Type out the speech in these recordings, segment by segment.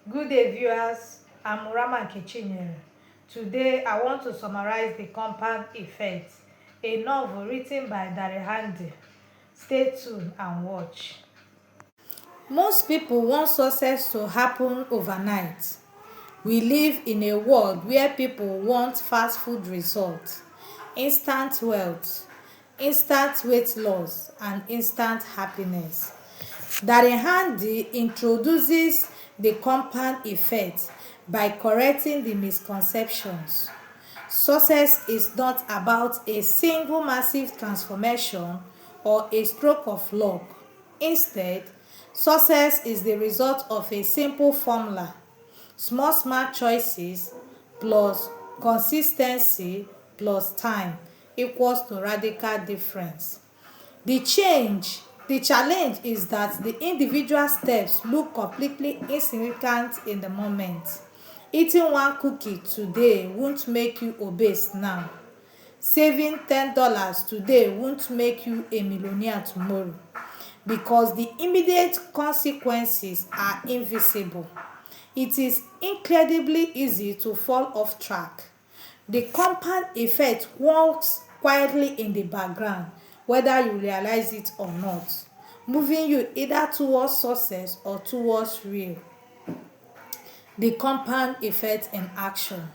Good day, viewers. I'm Murama Kichinyere. Today, I want to summarize The Compound Effect, a novel written by Darren. Stay tuned and watch. Most people want success to happen overnight. We live in a world where people want fast food results, instant wealth, instant weight loss, and instant happiness. Darren Handy introduces the compound effect by correcting the misconceptions. Success is not about a single massive transformation or a stroke of luck. Instead, success is the result of a simple formula: small smart choices plus consistency plus time equals to radical difference. The change the challenge is that the individual steps look completely insignificant in the moment. Eating one cookie today won't make you obese now. Saving $10 today won't make you a millionaire tomorrow, because the immediate consequences are invisible. It is incredibly easy to fall off track. The compound effect works quietly in the background, whether you realize it or not, moving you either towards success or towards real. The compound effect in action.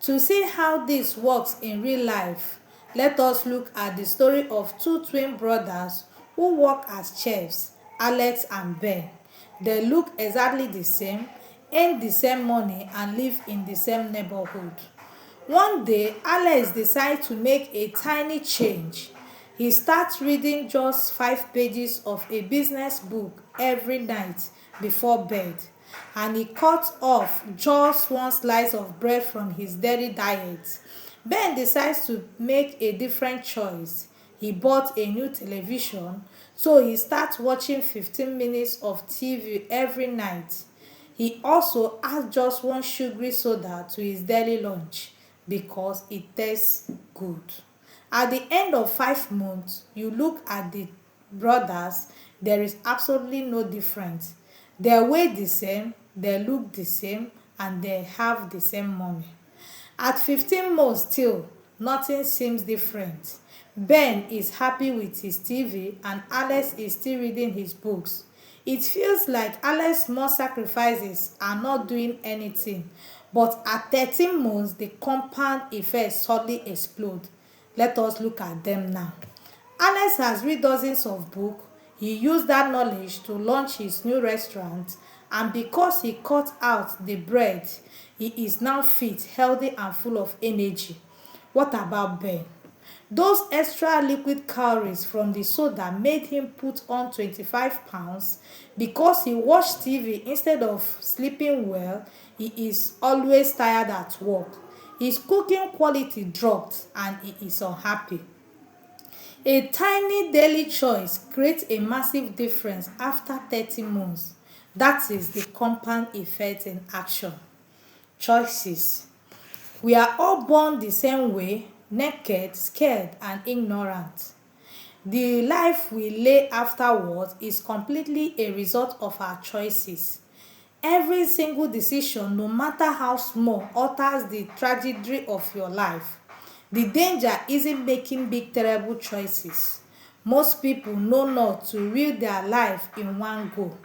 To see how this works in real life, let us look at the story of two twin brothers who work as chefs, Alex and Ben. They look exactly the same, earn the same money, and live in the same neighborhood. One day, Alex decides to make a tiny change. He starts reading just 5 pages of a business book every night before bed, and he cuts off just one slice of bread from his daily diet. Ben decides to make a different choice. He bought a new television, so he starts watching 15 minutes of TV every night. He also adds just one sugary soda to his daily lunch because it tastes good. At the end of 5 months, you look at the brothers, there is absolutely no difference. They weigh the same, they look the same, and they have the same money. At 15 months still, nothing seems different. Ben is happy with his TV and Alex is still reading his books. It feels like Alex's small sacrifices are not doing anything, but at 13 months the compound effect suddenly explodes. Let us look at them now. Alex has read dozens of books. He used that knowledge to launch his new restaurant, and because he cut out the bread, he is now fit, healthy, and full of energy. What about Ben? Those extra liquid calories from the soda made him put on 25 pounds. Because he watched TV instead of sleeping well, he is always tired at work. His cooking quality dropped and he is unhappy. A tiny daily choice creates a massive difference after 30 months. That is the compound effect in action. Choices. We are all born the same way, naked, scared, and ignorant. The life we live afterwards is completely a result of our choices. Every single decision, no matter how small, alters the trajectory of your life. The danger isn't making big terrible choices. Most people know not to live their life in one go.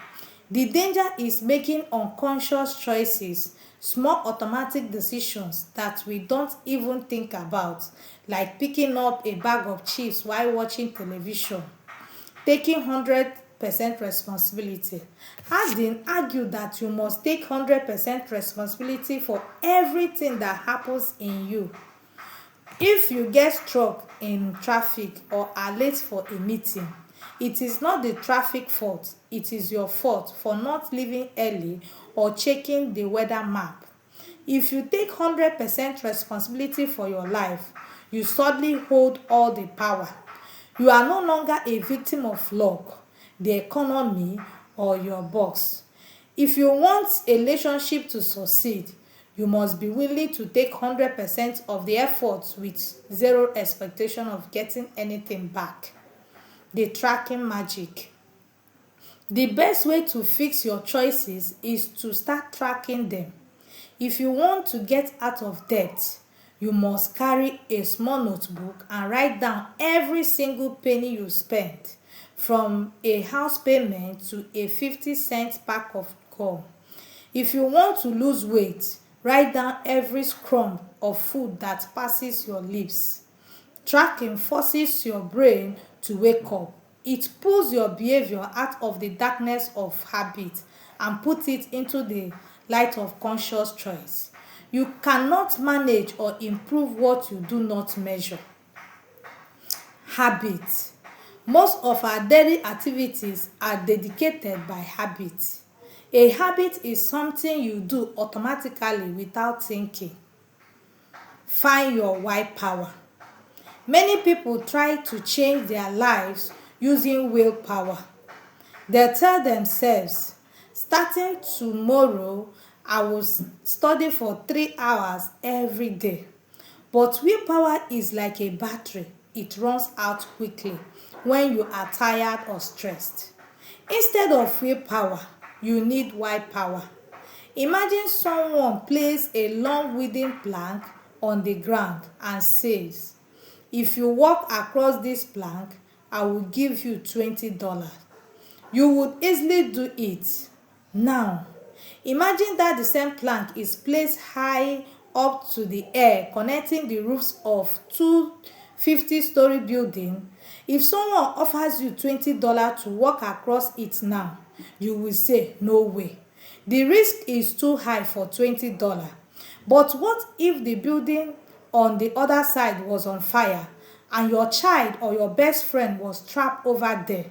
The danger is making unconscious choices, small automatic decisions that we don't even think about, like picking up a bag of chips while watching television. Taking 100% responsibility. Hardin argued that you must take 100% responsibility for everything that happens in you. If you get stuck in traffic or are late for a meeting, it is not the traffic fault, it is your fault for not leaving early or checking the weather map. If you take 100% responsibility for your life, you suddenly hold all the power. You are no longer a victim of luck, the economy, or your boss. If you want a relationship to succeed, you must be willing to take 100% of the effort with zero expectation of getting anything back. The tracking magic. The best way to fix your choices is to start tracking them. If you want to get out of debt, you must carry a small notebook and write down every single penny you spend, from a house payment to a 50-cent pack of gum. If you want to lose weight, write down every crumb of food that passes your lips. Tracking forces your brain to wake up. It pulls your behavior out of the darkness of habit and puts it into the light of conscious choice. You cannot manage or improve what you do not measure. Habit. Most of our daily activities are dedicated by habit. A habit is something you do automatically without thinking. Find your why power. Many people try to change their lives using willpower. They tell themselves, starting tomorrow, I will study for 3 hours every day. But willpower is like a battery. It runs out quickly when you are tired or stressed. Instead of willpower, you need why power. Imagine someone places a long wooden plank on the ground and says, if you walk across this plank, I will give you $20. You would easily do it. Now, imagine that the same plank is placed high up to the air, connecting the roofs of two 50-story buildings. If someone offers you $20 to walk across it now, you will say, no way. The risk is too high for $20. But what if the building on the other side was on fire and your child or your best friend was trapped over there?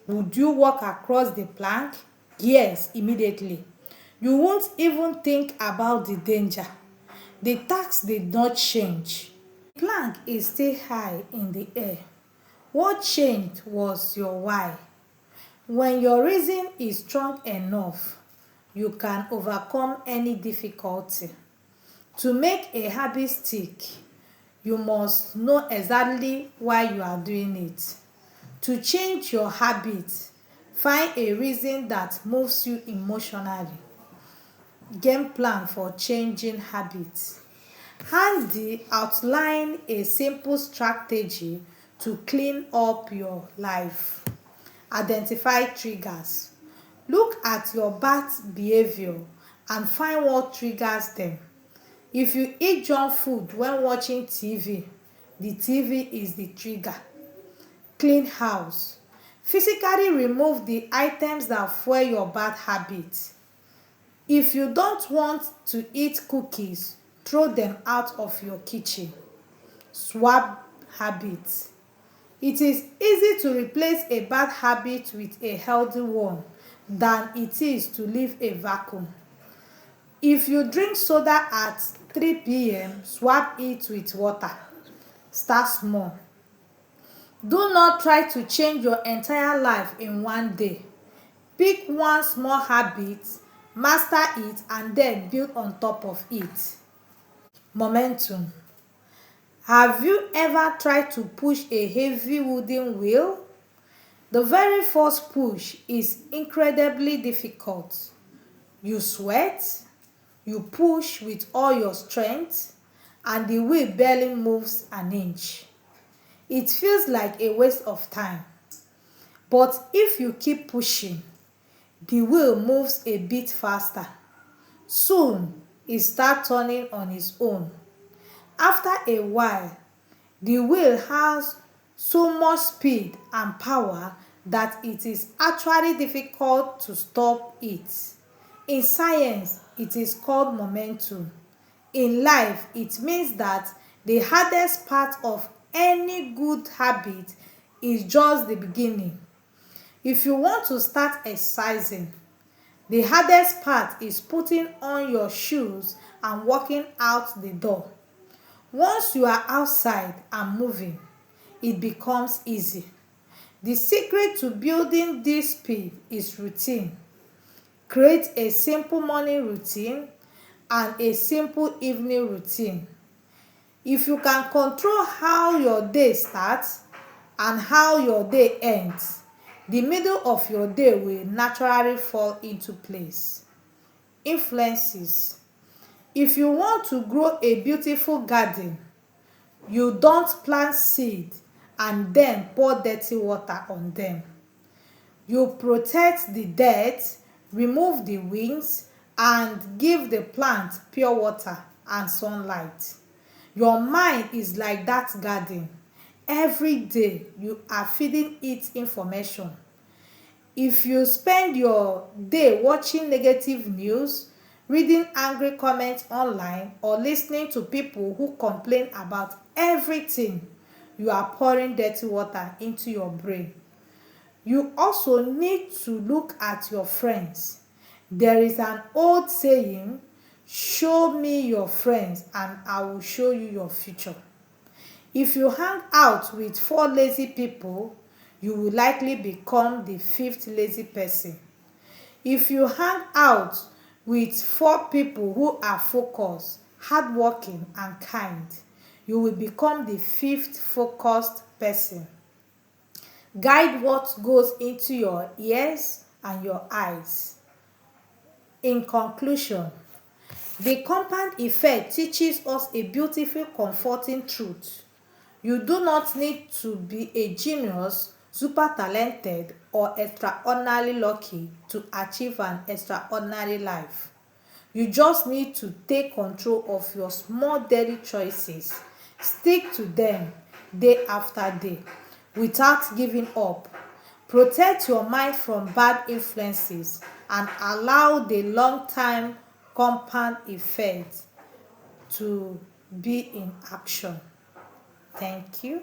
Would you walk across the plank? Yes, immediately. You won't even think about the danger. The task did not change. The plank is still high in the air. What changed was your why. When your reason is strong enough, you can overcome any difficulty. To make a habit stick, you must know exactly why you are doing it. To change your habit, find a reason that moves you emotionally. Game plan for changing habits. Handy, outline a simple strategy to clean up your life. Identify triggers. Look at your bad behavior and find what triggers them. If you eat junk food when watching TV, the TV is the trigger. Clean house. Physically remove the items that fuel your bad habits. If you don't want to eat cookies, throw them out of your kitchen. Swap habits. It is easy to replace a bad habit with a healthy one than it is to leave a vacuum. If you drink soda at 3 p.m., swap it with water. Start small. Do not try to change your entire life in one day. Pick one small habit, master it, and then build on top of it. Momentum. Have you ever tried to push a heavy wooden wheel? The very first push is incredibly difficult. You sweat, you push with all your strength, and the wheel barely moves an inch. It feels like a waste of time. But if you keep pushing, the wheel moves a bit faster. Soon, it starts turning on its own. After a while, the wheel has so much speed and power that it is actually difficult to stop it. In science, it is called momentum. In life, it means that the hardest part of any good habit is just the beginning. If you want to start exercising, the hardest part is putting on your shoes and walking out the door. Once you are outside and moving, it becomes easy. The secret to building this speed is routine. Create a simple morning routine and a simple evening routine. If you can control how your day starts and how your day ends, the middle of your day will naturally fall into place. Influences. If you want to grow a beautiful garden, you don't plant seed and then pour dirty water on them. You protect the dirt, remove the weeds, and give the plant pure water and sunlight. Your mind is like that garden. Every day you are feeding it information. If you spend your day watching negative news, reading angry comments online, or listening to people who complain about everything, you are pouring dirty water into your brain. You also need to look at your friends. There is an old saying, show me your friends and I will show you your future. If you hang out with 4 lazy people, you will likely become the 5th lazy person. If you hang out with 4 people who are focused, hardworking, and kind, you will become the 5th focused person. Guide what goes into your ears and your eyes. In conclusion, the compound effect teaches us a beautiful, comforting truth. You do not need to be a genius, super talented, or extraordinarily lucky to achieve an extraordinary life. You just need to take control of your small daily choices. Stick to them day after day without giving up. Protect your mind from bad influences and allow the long-term compound effect to be in action. Thank you.